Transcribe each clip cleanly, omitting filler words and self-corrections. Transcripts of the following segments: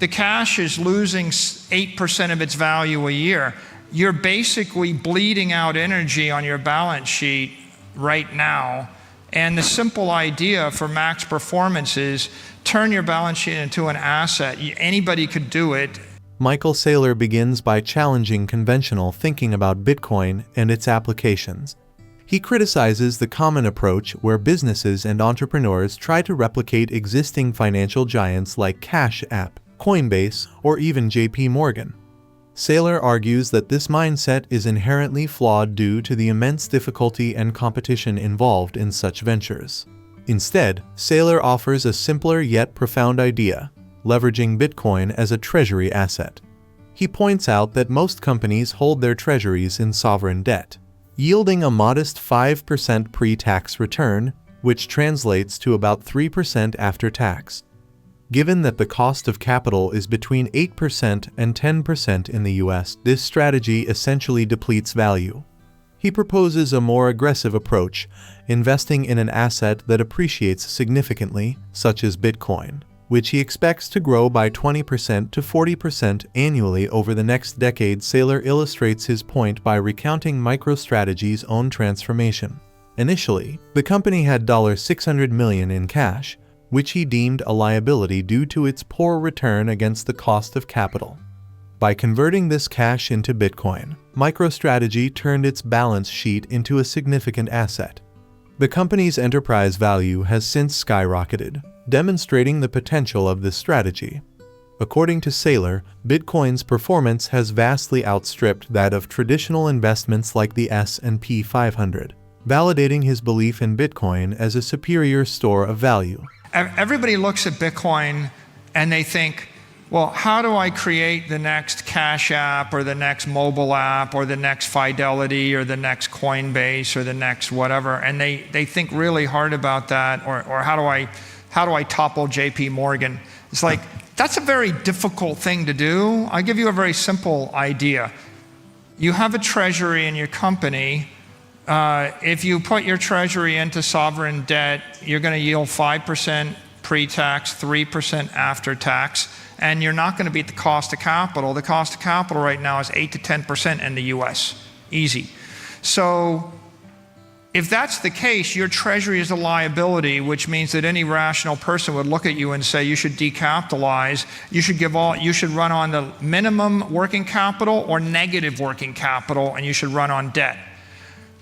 the cash is losing 8% of its value a year. You're basically bleeding out energy on your balance sheet right now. And the simple idea for max performance is turn your balance sheet into an asset. Anybody could do it. Michael Saylor begins by challenging conventional thinking about Bitcoin and its applications. He criticizes the common approach where businesses and entrepreneurs try to replicate existing financial giants like Cash App, Coinbase, or even JP Morgan. Saylor argues that this mindset is inherently flawed due to the immense difficulty and competition involved in such ventures. Instead, Saylor offers a simpler yet profound idea, leveraging Bitcoin as a treasury asset. He points out that most companies hold their treasuries in sovereign debt, yielding a modest 5% pre-tax return, which translates to about 3% after tax. Given that the cost of capital is between 8% and 10% in the US, this strategy essentially depletes value. He proposes a more aggressive approach, investing in an asset that appreciates significantly, such as Bitcoin, which he expects to grow by 20% to 40% annually over the next decade. Saylor illustrates his point by recounting MicroStrategy's own transformation. Initially, the company had $600 million in cash, which he deemed a liability due to its poor return against the cost of capital. By converting this cash into Bitcoin, MicroStrategy turned its balance sheet into a significant asset. The company's enterprise value has since skyrocketed, demonstrating the potential of this strategy. According to Saylor, Bitcoin's performance has vastly outstripped that of traditional investments like the S&P 500, validating his belief in Bitcoin as a superior store of value. Everybody looks at Bitcoin and they think, well, how do I create the next Cash App or the next mobile app or the next Fidelity or the next Coinbase or the next whatever? And they think really hard about that, or how do I topple JP Morgan? It's like, that's a very difficult thing to do. I'll give you a very simple idea. You have a treasury in your company. If you put your treasury into sovereign debt, you're going to yield 5% pre-tax, 3% after tax, and you're not going to beat the cost of capital. The cost of capital right now is 8 to 10% in the US. Easy. So if that's the case, your treasury is a liability, which means that any rational person would look at you and say you should decapitalize, you should run on the minimum working capital or negative working capital, and you should run on debt.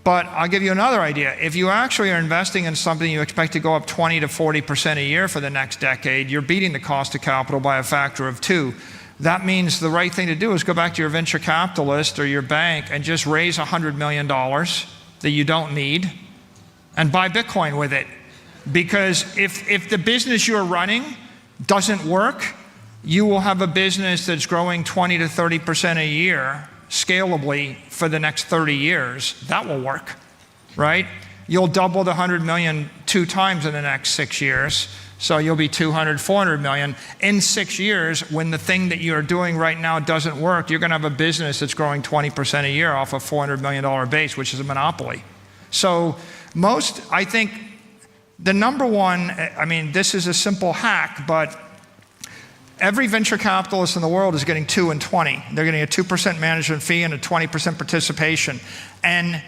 But I'll give you another idea. If you actually are investing in something you expect to go up 20 to 40% a year for the next decade, you're beating the cost of capital by a factor of 2. That means the right thing to do is go back to your venture capitalist or your bank and just raise $100 million that you don't need and buy Bitcoin with it. Because if the business you're running doesn't work, you will have a business that's growing 20 to 30% a year scalably for the next 30 years. That will work, right? You'll double the 100 million 2 times in the next 6 years. So you'll be 200, 400 million. In 6 years, when the thing that you're doing right now doesn't work, you're gonna have a business that's growing 20% a year off a $400 million base, which is a monopoly. So I think the number one, I mean, this is a simple hack, but every venture capitalist in the world is getting 2 and 20. They're getting a 2% management fee and a 20% participation. And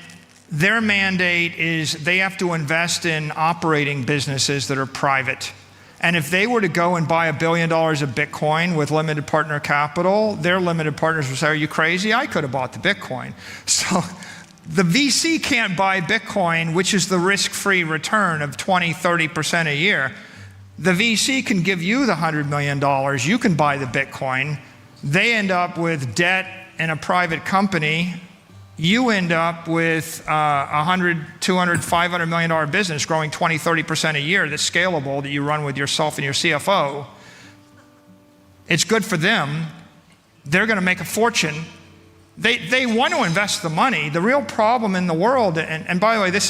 their mandate is they have to invest in operating businesses that are private. And if they were to go and buy $1 billion of Bitcoin with limited partner capital, their limited partners would say, are you crazy? I could have bought the Bitcoin. So the VC can't buy Bitcoin, which is the risk-free return of 20, 30% a year. The VC can give you the $100 million. You can buy the Bitcoin. They end up with debt in a private company. You end up with $100, $200, $500 million business growing 20, 30% a year that's scalable, that you run with yourself and your CFO. It's good for them. They're going to make a fortune. They want to invest the money. The real problem in the world, and by the way,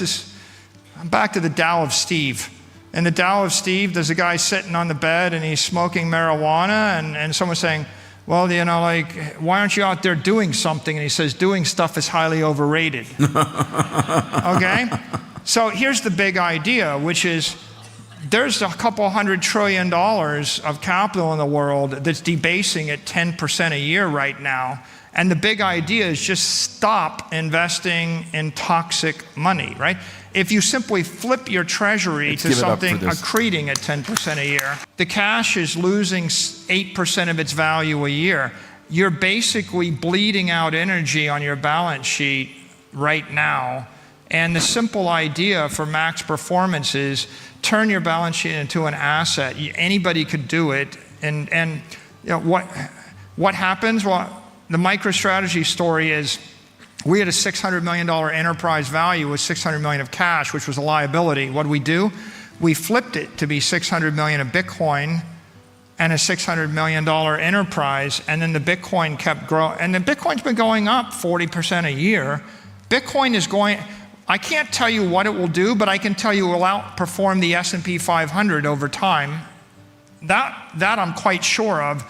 I'm back to the Tao of Steve. In the Tao of Steve, there's a guy sitting on the bed and he's smoking marijuana, and someone's saying, well, you know, like, why aren't you out there doing something? And he says, doing stuff is highly overrated. Okay? So here's the big idea, which is there's a couple $100 trillion of capital in the world that's debasing at 10% a year right now. And the big idea is just stop investing in toxic money, right? If you simply flip your treasury to something accreting at 10% a year, the cash is losing 8% of its value a year. You're basically bleeding out energy on your balance sheet right now. And the simple idea for max performance is turn your balance sheet into an asset. Anybody could do it. And you know, what happens? Well, the MicroStrategy story is we had a $600 million enterprise value with $600 million of cash, which was a liability. What do? We flipped it to be $600 million of Bitcoin and a $600 million enterprise, and then the Bitcoin kept growing. And the Bitcoin's been going up 40% a year. Bitcoin is going, I can't tell you what it will do, but I can tell you it will outperform the S&P 500 over time. That I'm quite sure of.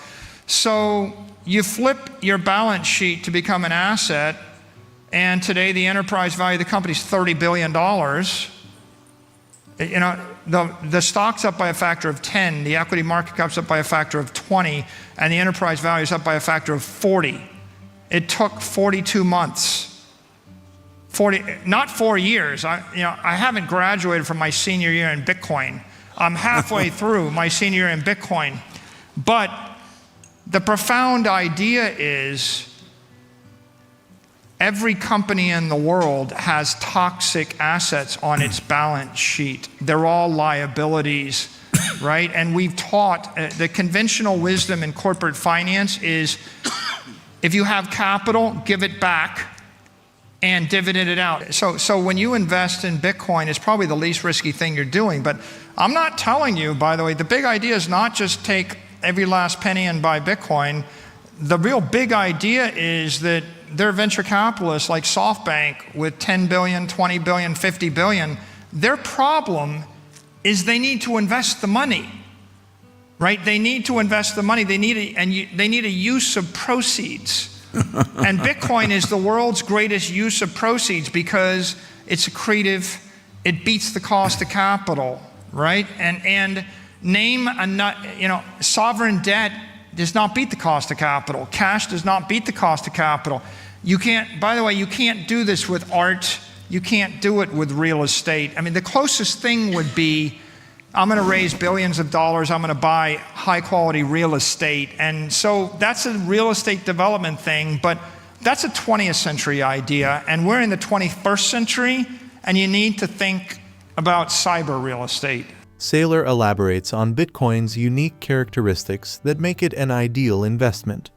So you flip your balance sheet to become an asset, and today the enterprise value of the company is $30 billion. You know, the stock's up by a factor of 10, the equity market cap's up by a factor of 20, and the enterprise value is up by a factor of 40. It took 42 months. Not 4 years. I haven't graduated from my senior year in Bitcoin. I'm halfway through my senior year in Bitcoin. But the profound idea is every company in the world has toxic assets on its balance sheet. They're all liabilities, right? And we've taught, the conventional wisdom in corporate finance is if you have capital, give it back and dividend it out. So when you invest in Bitcoin, it's probably the least risky thing you're doing. But I'm not telling you, by the way, the big idea is not just take every last penny and buy Bitcoin. The real big idea is that there are venture capitalists like SoftBank with 10 billion, 20 billion, 50 billion. Their problem is they need to invest the money, right? They need to invest the money. They need a use of proceeds. And Bitcoin is the world's greatest use of proceeds because it's accretive, it beats the cost of capital, right? And name sovereign debt does not beat the cost of capital. Cash does not beat the cost of capital. You can't, by the way, you can't do this with art. You can't do it with real estate. I mean, the closest thing would be, I'm going to raise billions of dollars. I'm going to buy high quality real estate. And so that's a real estate development thing, but that's a 20th century idea. And we're in the 21st century, and you need to think about cyber real estate. Saylor elaborates on Bitcoin's unique characteristics that make it an ideal investment.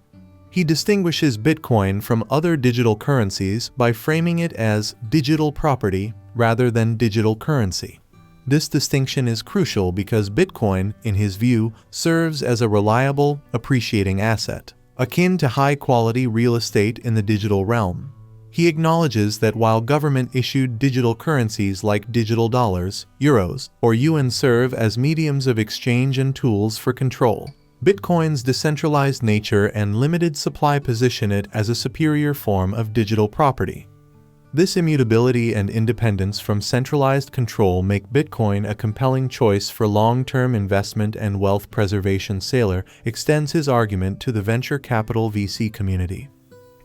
He distinguishes Bitcoin from other digital currencies by framing it as digital property rather than digital currency. This distinction is crucial because Bitcoin, in his view, serves as a reliable, appreciating asset, akin to high-quality real estate in the digital realm. He acknowledges that while government-issued digital currencies like digital dollars, euros, or yuan serve as mediums of exchange and tools for control, Bitcoin's decentralized nature and limited supply position it as a superior form of digital property. This immutability and independence from centralized control make Bitcoin a compelling choice for long-term investment and wealth preservation. Saylor extends his argument to the venture capital VC community.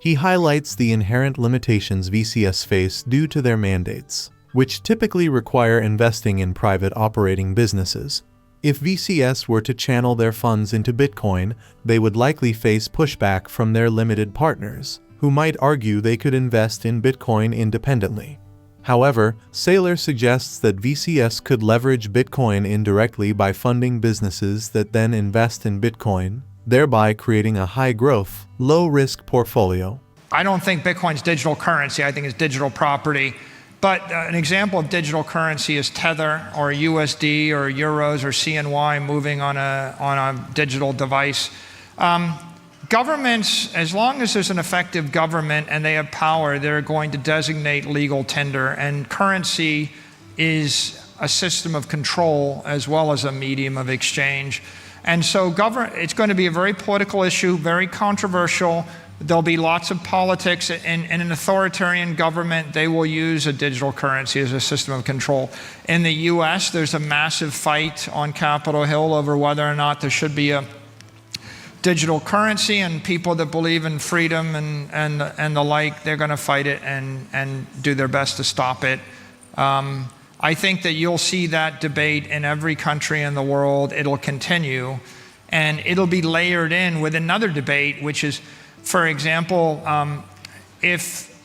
He highlights the inherent limitations VCs face due to their mandates, which typically require investing in private operating businesses. If VCs were to channel their funds into Bitcoin, they would likely face pushback from their limited partners, who might argue they could invest in Bitcoin independently. However, Saylor suggests that VCs could leverage Bitcoin indirectly by funding businesses that then invest in Bitcoin, thereby creating a high-growth, low-risk portfolio. I don't think Bitcoin's digital currency. I think it's digital property. But an example of digital currency is Tether or USD or euros or CNY moving on a digital device. Governments, as long as there's an effective government and they have power, they're going to designate legal tender. And currency is a system of control as well as a medium of exchange. And so it's going to be a very political issue, very controversial. There'll be lots of politics. In an authoritarian government, they will use a digital currency as a system of control. In the US, there's a massive fight on Capitol Hill over whether or not there should be a digital currency, and people that believe in freedom and the like, they're going to fight it and do their best to stop it. I think that you'll see that debate in every country in the world. It'll continue, and it'll be layered in with another debate, which is, for example, if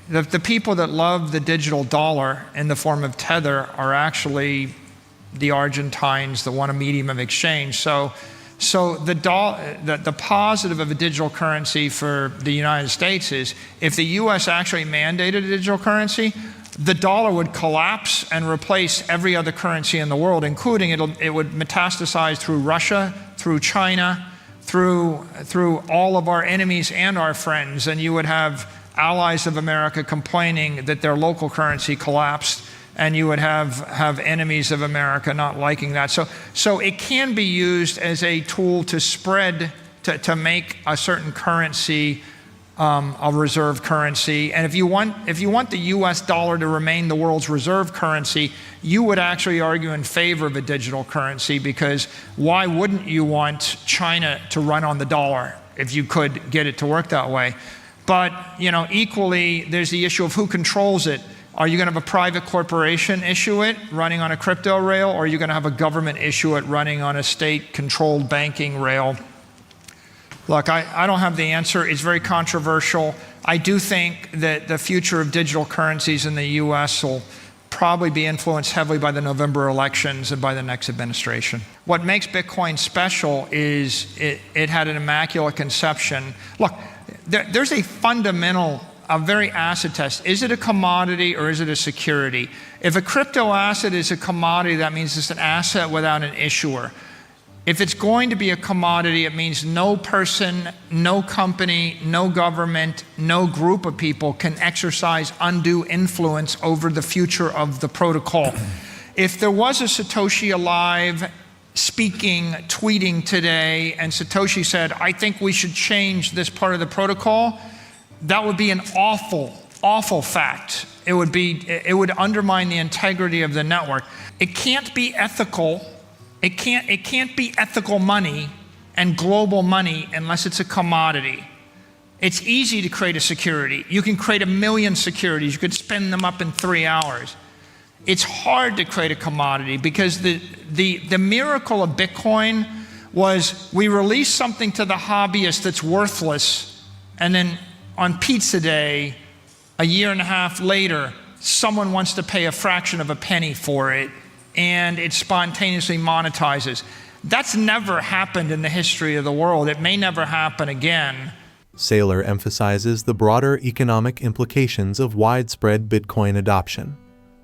the people that love the digital dollar in the form of Tether are actually the Argentines that want a medium of exchange. So the positive of a digital currency for the United States is if the US actually mandated a digital currency, the dollar would collapse and replace every other currency in the world, including it would metastasize through Russia, through China, through all of our enemies and our friends, and you would have allies of America complaining that their local currency collapsed, and you would have enemies of America not liking that. So it can be used as a tool to spread, to make a certain currency a reserve currency. And if you want the US dollar to remain the world's reserve currency, you would actually argue in favor of a digital currency, because why wouldn't you want China to run on the dollar if you could get it to work that way? But equally, there's the issue of who controls it. Are you going to have a private corporation issue it, running on a crypto rail, or are you going to have a government issue it, running on a state-controlled banking rail? Look, I don't have the answer. It's very controversial. I do think that the future of digital currencies in the US will probably be influenced heavily by the November elections and by the next administration. What makes Bitcoin special is it had an immaculate conception. Look, there's a very acid test. Is it a commodity or is it a security? If a crypto asset is a commodity, that means it's an asset without an issuer. If it's going to be a commodity, it means no person, no company, no government, no group of people can exercise undue influence over the future of the protocol. If there was a Satoshi alive, speaking, tweeting today, and Satoshi said, I think we should change this part of the protocol, that would be an awful, awful fact. It would undermine the integrity of the network. It can't be ethical. It can't be ethical money and global money unless it's a commodity. It's easy to create a security. You can create 1 million securities. You could spin them up in 3 hours. It's hard to create a commodity, because the miracle of Bitcoin was we released something to the hobbyist that's worthless, and then on Pizza Day, 1.5 years later, someone wants to pay a fraction of a penny for it, and it spontaneously monetizes. That's never happened in the history of the world. It may never happen again. Saylor emphasizes the broader economic implications of widespread Bitcoin adoption.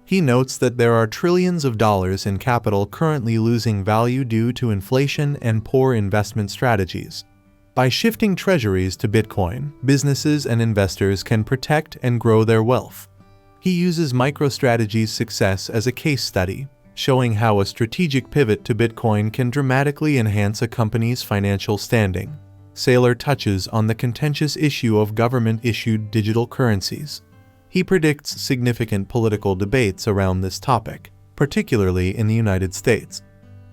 He notes that there are trillions of dollars in capital currently losing value due to inflation and poor investment strategies. By shifting treasuries to Bitcoin, businesses and investors can protect and grow their wealth. He uses MicroStrategy's success as a case study, showing how a strategic pivot to Bitcoin can dramatically enhance a company's financial standing. Saylor touches on the contentious issue of government-issued digital currencies. He predicts significant political debates around this topic, particularly in the United States.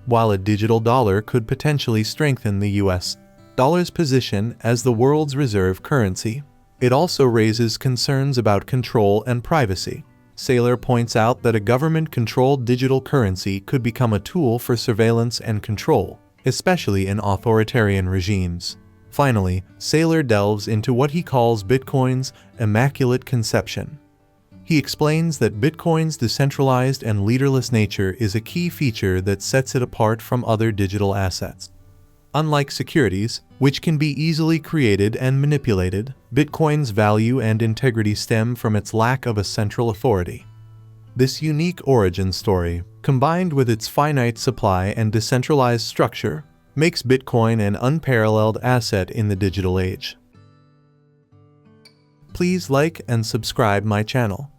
While a digital dollar could potentially strengthen the US dollar's position as the world's reserve currency, it also raises concerns about control and privacy. Saylor points out that a government-controlled digital currency could become a tool for surveillance and control, especially in authoritarian regimes. Finally, Saylor delves into what he calls Bitcoin's immaculate conception. He explains that Bitcoin's decentralized and leaderless nature is a key feature that sets it apart from other digital assets. Unlike securities, which can be easily created and manipulated, Bitcoin's value and integrity stem from its lack of a central authority. This unique origin story, combined with its finite supply and decentralized structure, makes Bitcoin an unparalleled asset in the digital age. Please like and subscribe my channel.